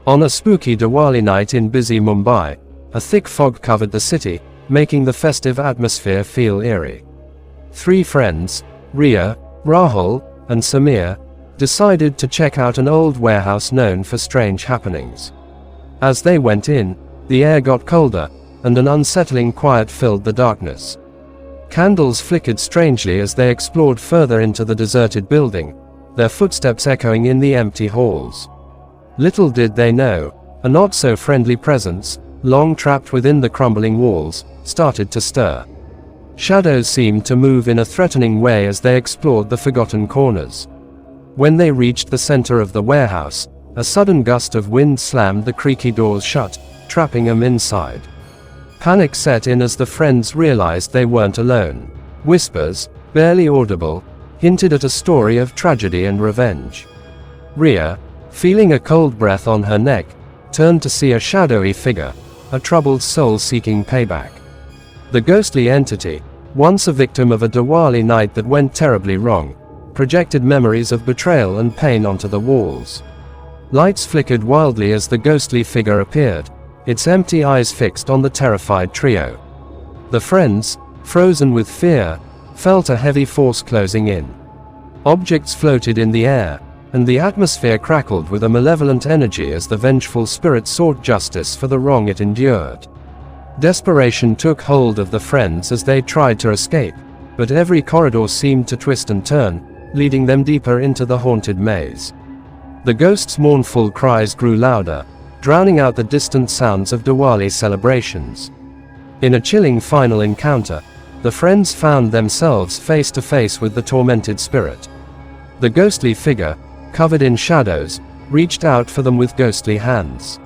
On a spooky Diwali night in busy Mumbai, a thick fog covered the city, making the festive atmosphere feel eerie. Three friends, Riya, Rahul, and Samir, decided to check out an old warehouse known for strange happenings. As they went in, the air got colder, and an unsettling quiet filled the darkness. Candles flickered strangely as they explored further into the deserted building, their footsteps echoing in the empty halls. Little did they know, a not-so-friendly presence, long trapped within the crumbling walls, started to stir. Shadows seemed to move in a threatening way as they explored the forgotten corners. When they reached the center of the warehouse, a sudden gust of wind slammed the creaky doors shut, trapping them inside. Panic set in as the friends realized they weren't alone. Whispers, barely audible, hinted at a story of tragedy and revenge. Riya, feeling a cold breath on her neck, turned to see a shadowy figure, a troubled soul seeking payback. The ghostly entity, once a victim of a Diwali night that went terribly wrong, projected memories of betrayal and pain onto the walls. Lights flickered wildly as the ghostly figure appeared, its empty eyes fixed on the terrified trio. The friends, frozen with fear, felt a heavy force closing in. Objects floated in the air, and the atmosphere crackled with a malevolent energy as the vengeful spirit sought justice for the wrong it endured. Desperation took hold of the friends as they tried to escape, but every corridor seemed to twist and turn, leading them deeper into the haunted maze. The ghost's mournful cries grew louder, drowning out the distant sounds of Diwali celebrations. In a chilling final encounter, the friends found themselves face to face with the tormented spirit. The ghostly figure, covered in shadows, reached out for them with ghostly hands.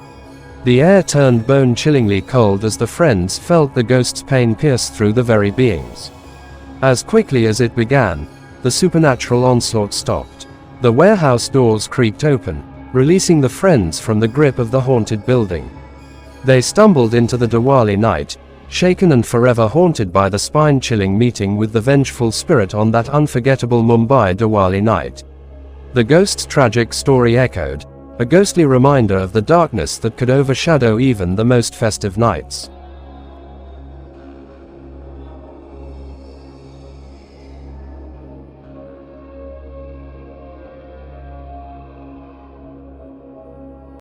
The air turned bone-chillingly cold as the friends felt the ghost's pain pierce through the very beings. As quickly as it began, the supernatural onslaught stopped. The warehouse doors creaked open, releasing the friends from the grip of the haunted building. They stumbled into the Diwali night, shaken and forever haunted by the spine-chilling meeting with the vengeful spirit on that unforgettable Mumbai Diwali night. The ghost's tragic story echoed, a ghostly reminder of the darkness that could overshadow even the most festive nights.